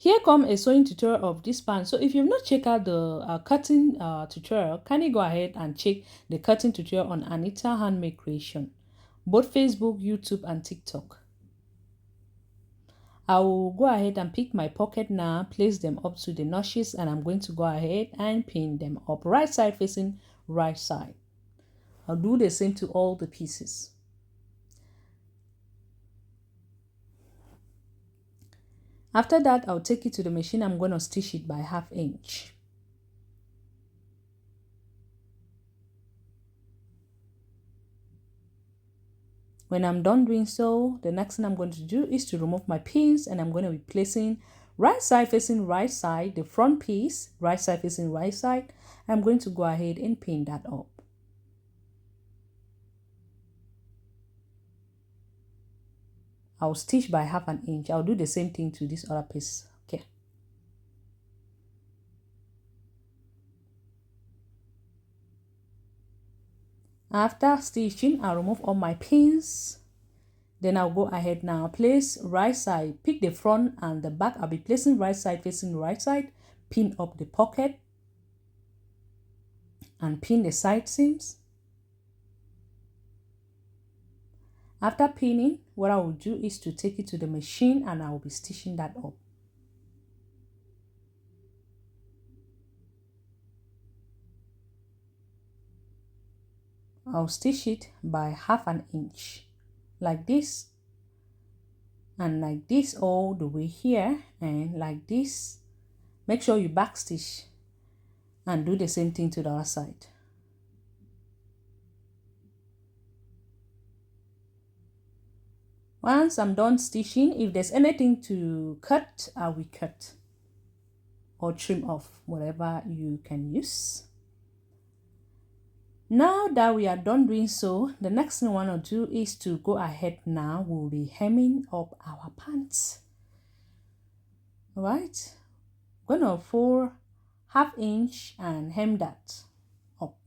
Here come a sewing tutorial of this pant. So if you've not checked out the cutting tutorial, kindly go ahead and check the cutting tutorial on Anita Handmade Creation, both Facebook, YouTube, and TikTok. I will go ahead and pick my pocket now, place them up to the notches, and I'm going to go ahead and pin them up, right side facing right side. I'll do the same to all the pieces. After that, I'll take it to the machine. I'm going to stitch it by 1/2 inch. When I'm done doing so, the next thing I'm going to do is to remove my pins, and I'm going to be placing right side facing right side, the front piece, right side facing right side. I'm going to go ahead and pin that up. I'll stitch by 1/2 inch. I'll do the same thing to this other piece. Okay. After stitching, I'll remove all my pins. Then I'll go ahead now, place right side, pick the front and the back. I'll be placing right side facing right side, pin up the pocket and pin the side seams. After pinning, what I will do is to take it to the machine and I will be stitching that up. I'll stitch it by 1/2 inch like this, and like this all the way here, and like this. Make sure you back stitch and do the same thing to the other side. Once I'm done stitching, if there's anything to cut, I will cut or trim off, whatever you can use. Now that we are done doing so, the next thing I want to do is to go ahead now. We'll be hemming up our pants. All right, I'm gonna fold 1/2 inch and hem that up.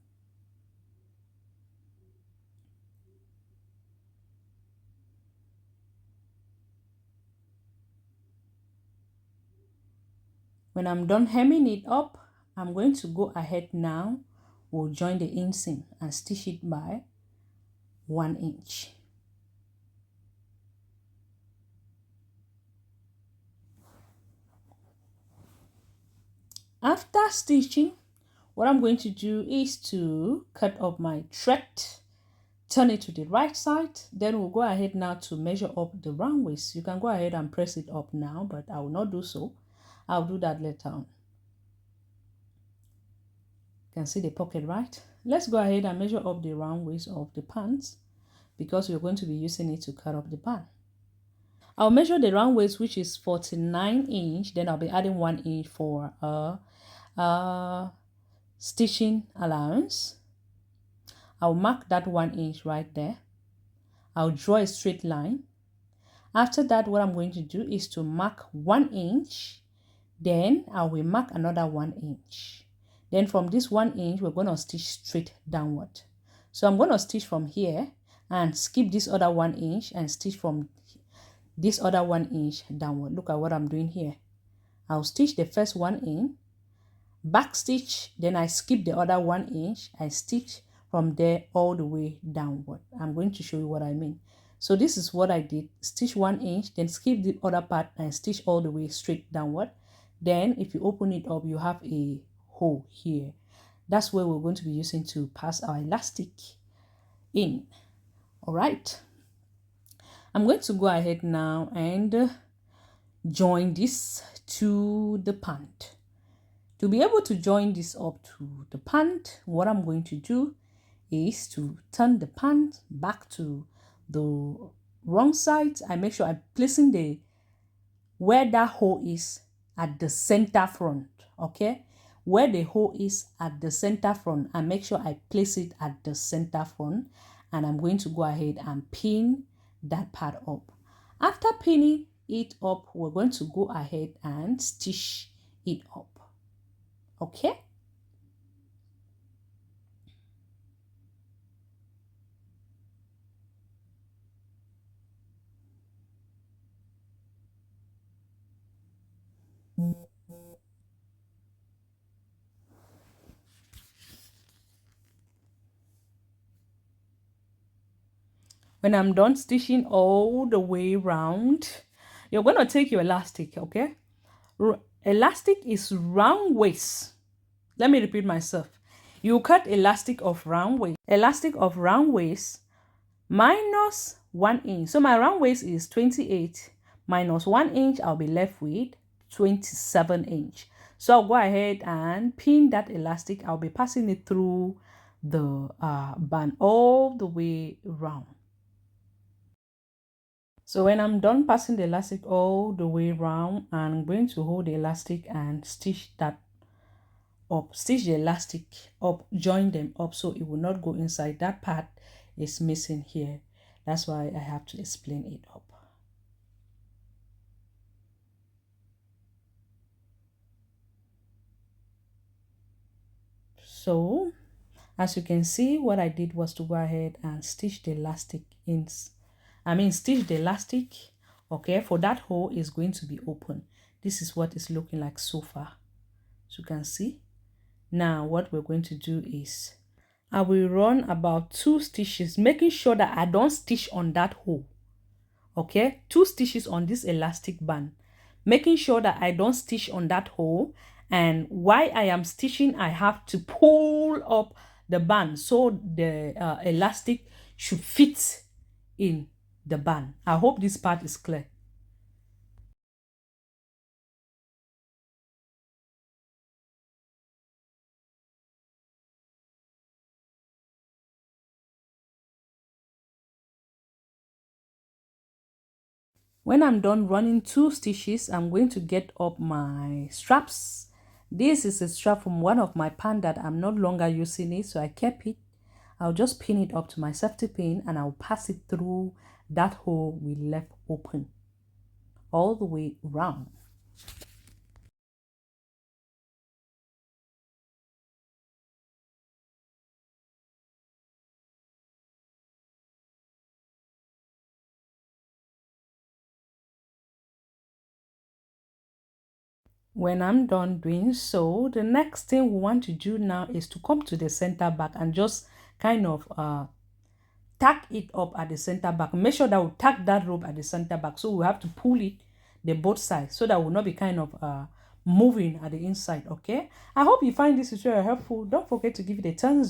When I'm done hemming it up, I'm going to go ahead now. We'll join the inseam and stitch it by 1 inch. After stitching, what I'm going to do is to cut off my thread, turn it to the right side. Then we'll go ahead now to measure up the round waist. You can go ahead and press it up now, but I will not do so. I'll do that later on. You can see the pocket, right? Let's go ahead and measure up the round waist of the pants because we're going to be using it to cut up the band. I'll measure the round waist, which is 49 inch. Then I'll be adding 1 inch for stitching allowance. I'll mark that 1 inch right there. I'll draw a straight line. After that, what I'm going to do is to mark 1 inch. Then I will mark another 1 inch. Then from this 1 inch, we're going to stitch straight downward. So I'm going to stitch from here and skip this other 1 inch and stitch from this other 1 inch downward. Look at what I'm doing here. I'll stitch the first 1 inch, back stitch, then I skip the other 1 inch, I stitch from there all the way downward. I'm going to show you what I mean. So this is what I did. Stitch 1 inch, then skip the other part and stitch all the way straight downward. Then if you open it up, you have a hole here. That's where we're going to be using to pass our elastic in. All right. I'm going to go ahead now and join this to the pant. To be able to join this up to the pant, what I'm going to do is to turn the pant back to the wrong side. I make sure I'm placing the where that hole is at the center front. Okay, where the hole is at the center front, I make sure I place it at the center front, and I'm going to go ahead and pin that part up. After pinning it up, we're going to go ahead and stitch it up. Okay. When I'm done stitching all the way round, you're going to take your elastic, okay? Elastic is round waist. Let me repeat myself. You cut elastic of round waist. Elastic of round waist minus 1 inch. So my round waist is 28 minus 1 inch. I'll be left with 27 inch. So I'll go ahead and pin that elastic. I'll be passing it through the band all the way round. So when I'm done passing the elastic all the way around, I'm going to hold the elastic and stitch that up. Stitch the elastic up, join them up so it will not go inside. That part is missing here. That's why I have to explain it up. So as you can see, what I did was to go ahead and stitch the elastic in. Stitch the elastic, okay, for that hole is going to be open. This is what it's looking like so far. So you can see. Now what we're going to do is I will run about 2 stitches, making sure that I don't stitch on that hole. Okay, 2 stitches on this elastic band, making sure that I don't stitch on that hole. And while I am stitching, I have to pull up the band so the elastic should fit in the band. I hope this part is clear. When I'm done running 2 stitches, I'm going to get up my straps. This is a strap from one of my pants that I'm no longer using it, so I kept it. I'll just pin it up to my safety pin and I'll pass it through that hole we left open all the way round. When I'm done doing so, the next thing we want to do now is to come to the center back and just kind of tack it up at the center back. Make sure that we tack that rope at the center back, so we have to pull it the both sides so that will not be kind of moving at the inside. Okay, I hope you find this tutorial helpful. Don't forget to give it a thumbs up.